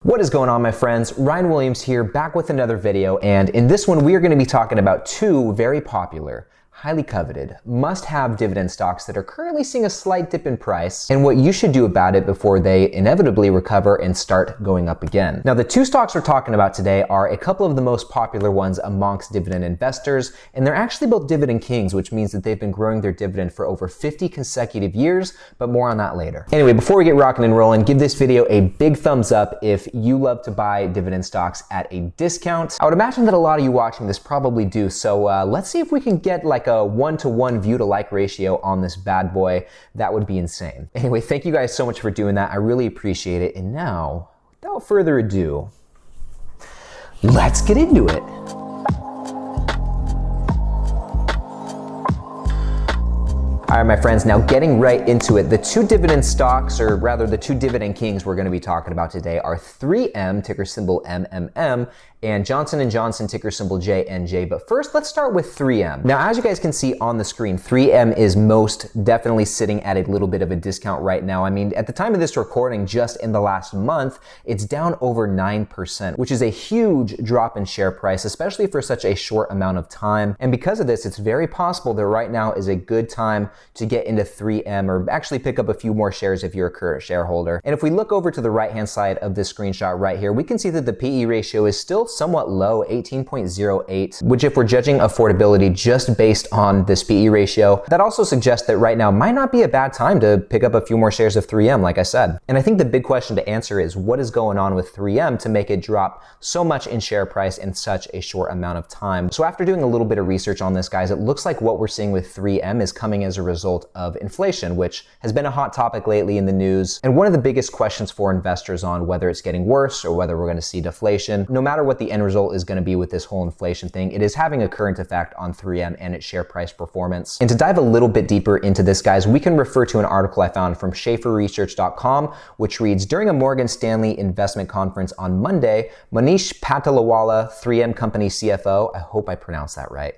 What is going on, my friends? Ryan Williams here, back with another video, and in this one we are going to be talking about two very popular, highly coveted, must-have dividend stocks that are currently seeing a slight dip in price and what you should do about it before they inevitably recover and start going up again. Now, the two stocks we're talking about today are a couple of the most popular ones amongst dividend investors, and they're actually both dividend kings, which means that they've been growing their dividend for over 50 consecutive years, but more on that later. Anyway, before we get rocking and rolling, give this video a big thumbs up if you love to buy dividend stocks at a discount. I would imagine that a lot of you watching this probably do, so let's see if we can get like a 1-to-1 view to like ratio on this bad boy. That would be insane. Anyway, thank you guys so much for doing that. I really appreciate it. And now, without further ado, let's get into it. All right, my friends, now getting right into it. The two dividend stocks, or rather the two dividend kings we're going to be talking about today are 3M, ticker symbol MMM, and Johnson & Johnson, ticker symbol JNJ. But first, let's start with 3M. Now, as you guys can see on the screen, 3M is most definitely sitting at a little bit of a discount right now. I mean, at the time of this recording, just in the last month, it's down over 9%, which is a huge drop in share price, especially for such a short amount of time. And because of this, it's very possible that right now is a good time to get into 3M, or actually pick up a few more shares if you're a current shareholder. And if we look over to the right-hand side of this screenshot right here, we can see that the PE ratio is still somewhat low, 18.08, which if we're judging affordability just based on this PE ratio, that also suggests that right now might not be a bad time to pick up a few more shares of 3M, like I said. And I think the big question to answer is what is going on with 3M to make it drop so much in share price in such a short amount of time? So after doing a little bit of research on this, guys, it looks like what we're seeing with 3M is coming as a result of inflation, which has been a hot topic lately in the news. And one of the biggest questions for investors on whether it's getting worse or whether we're going to see deflation, no matter what the end result is going to be with this whole inflation thing, it is having a current effect on 3M and its share price performance. And to dive a little bit deeper into this, guys, we can refer to an article I found from SchaeferResearch.com, which reads, during a Morgan Stanley investment conference on Monday, Manish Pattalwala, 3M company CFO, I hope I pronounced that right,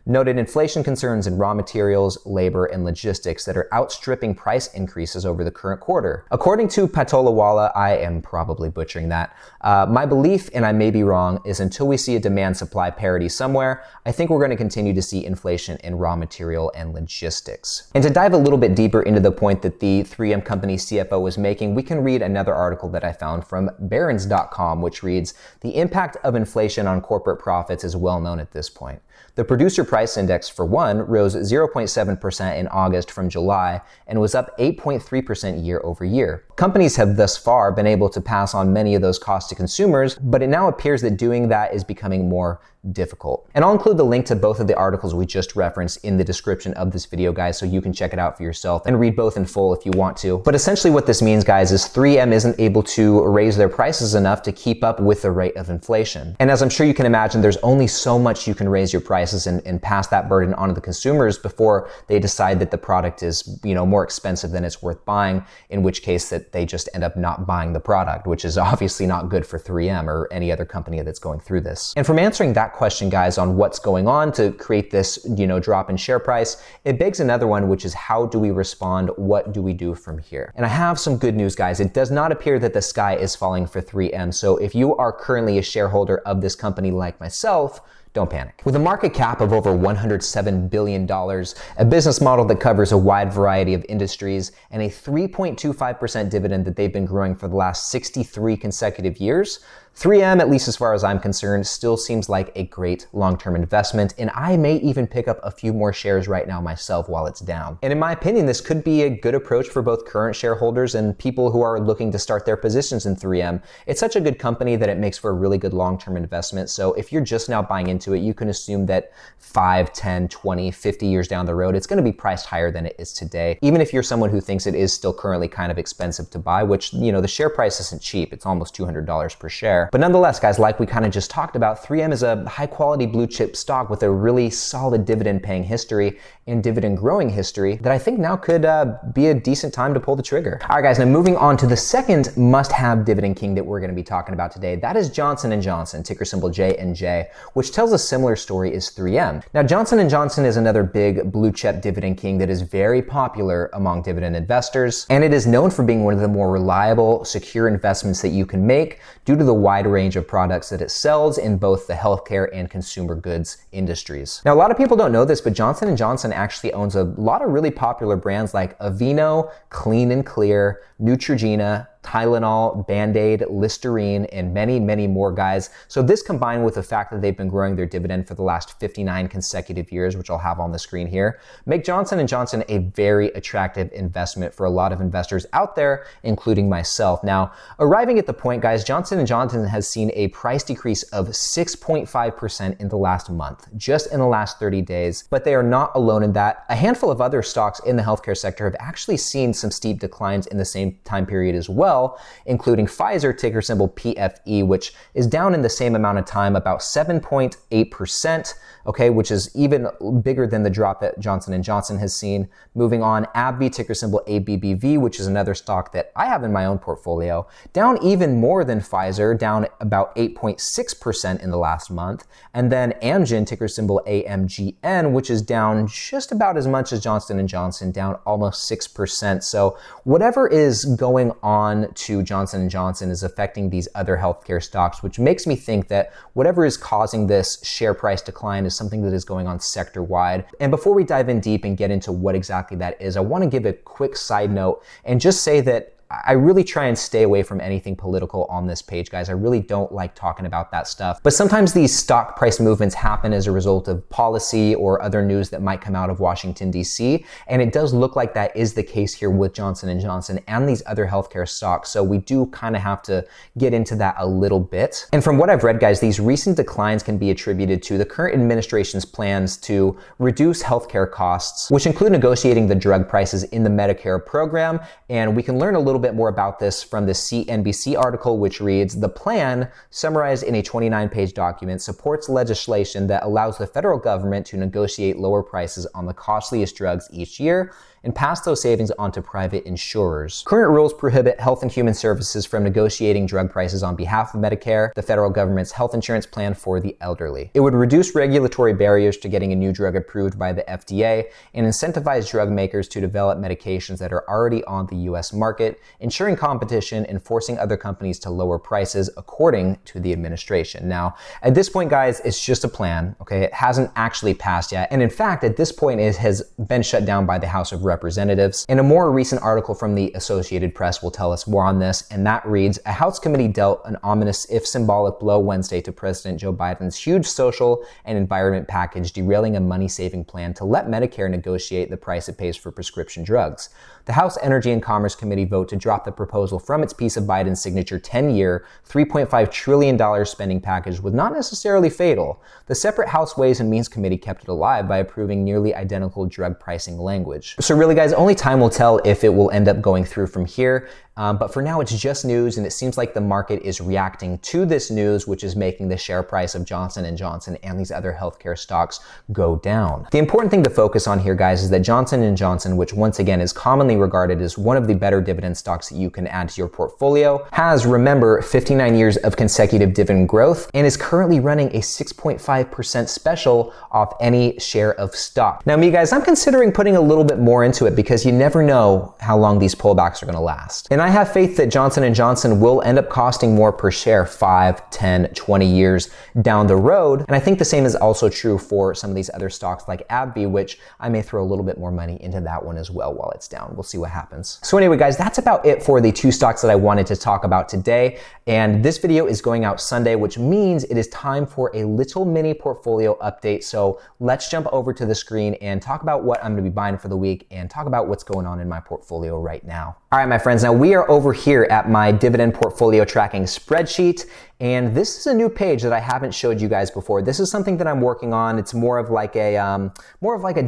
noted inflation concerns in raw materials, labor, and logistics that are outstripping price increases over the current quarter. According to Pattalwala, I am probably butchering that, my belief, and I may be wrong, is until we see a demand-supply parity somewhere, I think we're going to continue to see inflation in raw material and logistics. And to dive a little bit deeper into the point that the 3M company CFO was making, we can read another article that I found from Barron's.com, which reads, the impact of inflation on corporate profits is well known at this point. The producer price index, for one, rose 0.7% in August from July and was up 8.3% year over year. Companies have thus far been able to pass on many of those costs to consumers, but it now appears that doing that is becoming more difficult. And I'll include the link to both of the articles we just referenced in the description of this video, guys, so you can check it out for yourself and read both in full if you want to. But essentially what this means, guys, is 3M isn't able to raise their prices enough to keep up with the rate of inflation. And as I'm sure you can imagine, there's only so much you can raise your prices and pass that burden onto the consumers before they decide that the product is, more expensive than it's worth buying, in which case that they just end up not buying the product, which is obviously not good for 3M or any other company that's going through this. And from answering that question, guys, on what's going on to create this, drop in share price, it begs another one, which is how do we respond? What do we do from here? And I have some good news, guys. It does not appear that the sky is falling for 3M. So if you are currently a shareholder of this company like myself, don't panic. With a market cap of over $107 billion, a business model that covers a wide variety of industries, and a 3.25% dividend that they've been growing for the last 63 consecutive years, 3M, at least as far as I'm concerned, still seems like a great long-term investment, and I may even pick up a few more shares right now myself while it's down. And in my opinion, this could be a good approach for both current shareholders and people who are looking to start their positions in 3M. It's such a good company that it makes for a really good long-term investment, so if you're just now buying into it, you can assume that 5, 10, 20, 50 years down the road, it's going to be priced higher than it is today. Even if you're someone who thinks it is still currently kind of expensive to buy, which, the share price isn't cheap, it's almost $200 per share. there. But nonetheless, guys, like we kind of just talked about, 3M is a high quality blue chip stock with a really solid dividend paying history and dividend growing history that I think now could be a decent time to pull the trigger. All right, guys, now moving on to the second must-have dividend king that we're going to be talking about today. That is Johnson & Johnson, ticker symbol J&J, which tells a similar story as 3M. Now, Johnson & Johnson is another big blue chip dividend king that is very popular among dividend investors, and it is known for being one of the more reliable, secure investments that you can make due to the wide range of products that it sells in both the healthcare and consumer goods industries. Now, a lot of people don't know this, but Johnson & Johnson actually owns a lot of really popular brands like Aveeno, Clean and Clear, Neutrogena, Tylenol, Band-Aid, Listerine, and many, many more, guys. So this combined with the fact that they've been growing their dividend for the last 59 consecutive years, which I'll have on the screen here, make Johnson & Johnson a very attractive investment for a lot of investors out there, including myself. Now, arriving at the point, guys, Johnson & Johnson has seen a price decrease of 6.5% in the last month, just in the last 30 days. But they are not alone in that. A handful of other stocks in the healthcare sector have actually seen some steep declines in the same time period as well, including Pfizer, ticker symbol PFE, which is down in the same amount of time, about 7.8%, okay, which is even bigger than the drop that Johnson & Johnson has seen. Moving on, AbbVie, ticker symbol ABBV, which is another stock that I have in my own portfolio, down even more than Pfizer, down about 8.6% in the last month. And then Amgen, ticker symbol AMGN, which is down just about as much as Johnson & Johnson, down almost 6%. So whatever is going on to Johnson & Johnson is affecting these other healthcare stocks, which makes me think that whatever is causing this share price decline is something that is going on sector-wide. And before we dive in deep and get into what exactly that is, I want to give a quick side note and just say that I really try and stay away from anything political on this page, guys. I really don't like talking about that stuff. But sometimes these stock price movements happen as a result of policy or other news that might come out of Washington, D.C. And it does look like that is the case here with Johnson & Johnson and these other healthcare stocks. So we do kind of have to get into that a little bit. And from what I've read, guys, these recent declines can be attributed to the current administration's plans to reduce healthcare costs, which include negotiating the drug prices in the Medicare program. And we can learn a little bit more about this from the CNBC article, which reads, "The plan, summarized in a 29-page document, supports legislation that allows the federal government to negotiate lower prices on the costliest drugs each year and pass those savings on to private insurers. Current rules prohibit Health and Human Services from negotiating drug prices on behalf of Medicare, the federal government's health insurance plan for the elderly. It would reduce regulatory barriers to getting a new drug approved by the FDA and incentivize drug makers to develop medications that are already on the US market, ensuring competition and forcing other companies to lower prices, according to the administration." Now, at this point, guys, it's just a plan, okay? It hasn't actually passed yet. And in fact, at this point, it has been shut down by the House of Representatives. And a more recent article from the Associated Press will tell us more on this, and that reads, "A House committee dealt an ominous, if symbolic, blow Wednesday to President Joe Biden's huge social and environment package, derailing a money-saving plan to let Medicare negotiate the price it pays for prescription drugs. The House Energy and Commerce Committee vote to drop the proposal from its piece of Biden's signature 10-year, $3.5 trillion spending package was not necessarily fatal. The separate House Ways and Means Committee kept it alive by approving nearly identical drug pricing language." So really, guys, only time will tell if it will end up going through from here. But for now, it's just news, and it seems like the market is reacting to this news, which is making the share price of Johnson & Johnson and these other healthcare stocks go down. The important thing to focus on here, guys, is that Johnson & Johnson, which once again is commonly regarded as one of the better dividend stocks that you can add to your portfolio, has, remember, 59 years of consecutive dividend growth and is currently running a 6.5% special off any share of stock. Now, me, guys, I'm considering putting a little bit more into it because you never know how long these pullbacks are going to last. And I have faith that Johnson & Johnson will end up costing more per share 5, 10, 20 years down the road. And I think the same is also true for some of these other stocks like AbbVie, which I may throw a little bit more money into that one as well while it's down. We'll see what happens. So anyway, guys, that's about it for the two stocks that I wanted to talk about today. And this video is going out Sunday, which means it is time for a little mini portfolio update. So let's jump over to the screen and talk about what I'm going to be buying for the week and talk about what's going on in my portfolio right now. All right, my friends, now we we are over here at my dividend portfolio tracking spreadsheet. And this is a new page that I haven't showed you guys before. This is something that I'm working on. It's more of like a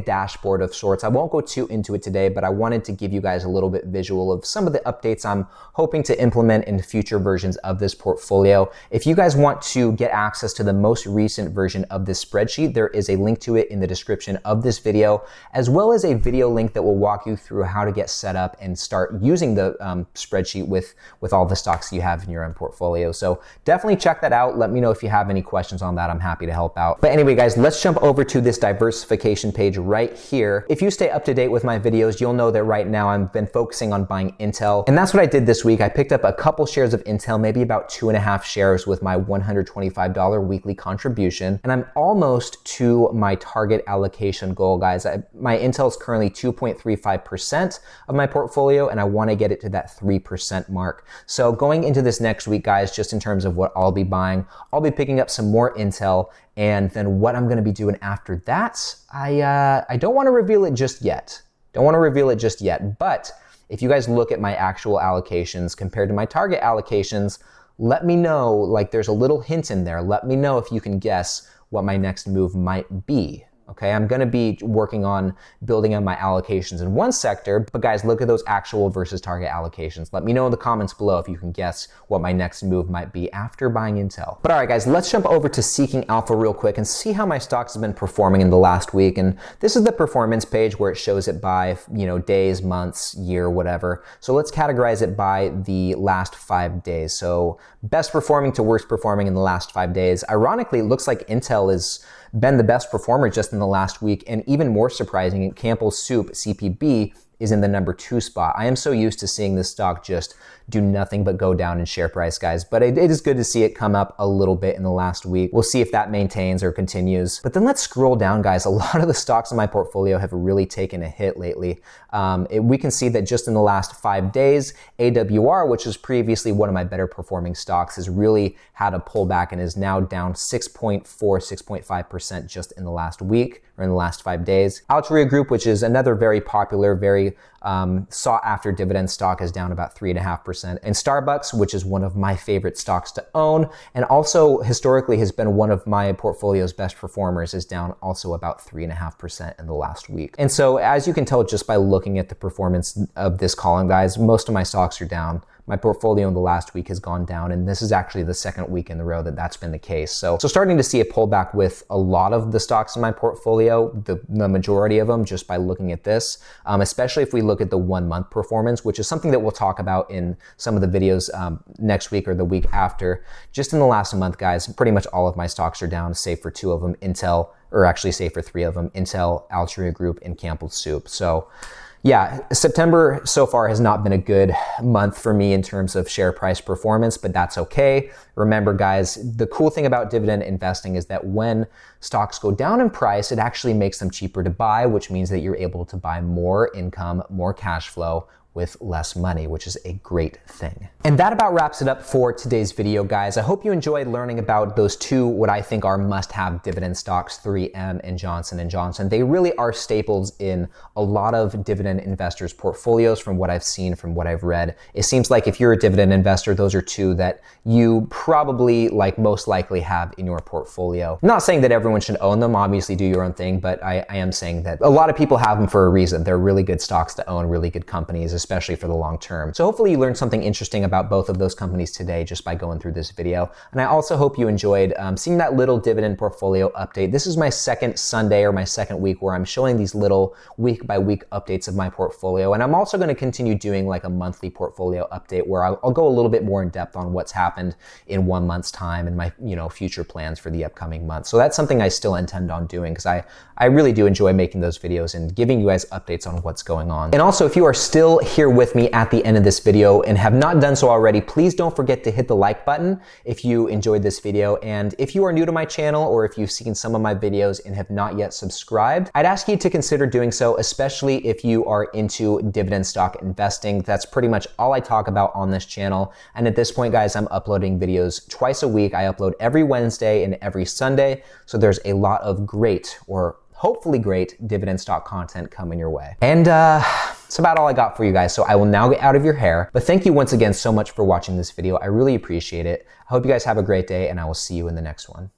dashboard of sorts. I won't go too into it today, but I wanted to give you guys a little bit visual of some of the updates I'm hoping to implement in future versions of this portfolio. If you guys want to get access to the most recent version of this spreadsheet, there is a link to it in the description of this video, as well as a video link that will walk you through how to get set up and start using the spreadsheet with all the stocks you have in your own portfolio. So definitely check that out. Let me know if you have any questions on that. I'm happy to help out. But anyway, guys, let's jump over to this diversification page right here. If you stay up to date with my videos, you'll know that right now I've been focusing on buying Intel. And that's what I did this week. I picked up a couple shares of Intel, maybe about 2.5 shares with my $125 weekly contribution. And I'm almost to my target allocation goal, guys. My Intel is currently 2.35% of my portfolio, and I want to get it to that 3% mark. So going into this next week, guys, just in terms of what I'll be buying, I'll be picking up some more Intel, and then what I'm going to be doing after that, I don't want to reveal it just yet. But if you guys look at my actual allocations compared to my target allocations, let me know, like there's a little hint in there. Let me know if you can guess what my next move might be. Okay, I'm going to be working on building on my allocations in one sector, but guys, look at those actual versus target allocations. Let me know in the comments below if you can guess what my next move might be after buying Intel. But all right, guys, let's jump over to Seeking Alpha real quick and see how my stocks have been performing in the last week. And this is the performance page where it shows it by, days, months, year, whatever. So let's categorize it by the last 5 days. So best performing to worst performing in the last 5 days. Ironically, it looks like Intel has been the best performer just in the last week, and even more surprising, Campbell's Soup, CPB, is in the number 2 spot. I am so used to seeing this stock just do nothing but go down in share price, guys. But it is good to see it come up a little bit in the last week. We'll see if that maintains or continues. But then let's scroll down, guys. A lot of the stocks in my portfolio have really taken a hit lately. We can see that just in the last 5 days, AWR, which was previously one of my better performing stocks, has really had a pullback and is now down 6.5% just in the last week, or in the last 5 days. Altria Group, which is another very popular, very sought after dividend stock, is down about 3.5%. And Starbucks, which is one of my favorite stocks to own, and also historically has been one of my portfolio's best performers, is down also about 3.5% in the last week. And so as you can tell just by looking at the performance of this column, guys, most of my stocks are down. My portfolio in the last week has gone down, and this is actually the second week in a row that that's been the case. So starting to see a pullback with a lot of the stocks in my portfolio, the majority of them, just by looking at this, especially if we look at the 1 month performance, which is something that we'll talk about in some of the videos next week or the week after. Just in the last month, guys, pretty much all of my stocks are down, save for 2 of them, Intel, or actually save for 3 of them, Intel, Altria Group, and Campbell's Soup. So yeah, September so far has not been a good month for me in terms of share price performance, but that's okay. Remember, guys, the cool thing about dividend investing is that when stocks go down in price, it actually makes them cheaper to buy, which means that you're able to buy more income, more cash flow, with less money, which is a great thing. And that about wraps it up for today's video, guys. I hope you enjoyed learning about those two, what I think are must-have dividend stocks, 3M and Johnson & Johnson. They really are staples in a lot of dividend investors' portfolios from what I've seen, from what I've read. It seems like if you're a dividend investor, those are two that you probably, most likely have in your portfolio. I'm not saying that everyone should own them, obviously do your own thing, but I am saying that a lot of people have them for a reason. They're really good stocks to own, really good companies, especially for the long term. So hopefully you learned something interesting about both of those companies today just by going through this video. And I also hope you enjoyed seeing that little dividend portfolio update. This is my second Sunday or my second week where I'm showing these little week by week updates of my portfolio. And I'm also going to continue doing like a monthly portfolio update where I'll go a little bit more in depth on what's happened in 1 month's time and my future plans for the upcoming month. So that's something I still intend on doing because I really do enjoy making those videos and giving you guys updates on what's going on. And also, if you are still here with me at the end of this video and have not done so already, please don't forget to hit the like button if you enjoyed this video. And if you are new to my channel or if you've seen some of my videos and have not yet subscribed, I'd ask you to consider doing so, especially if you are into dividend stock investing. That's pretty much all I talk about on this channel. And at this point, guys, I'm uploading videos twice a week. I upload every Wednesday and every Sunday. So there's a lot of great, or hopefully great dividend stock content coming your way. And that's about all I got for you guys. So I will now get out of your hair. But thank you once again so much for watching this video. I really appreciate it. I hope you guys have a great day, and I will see you in the next one.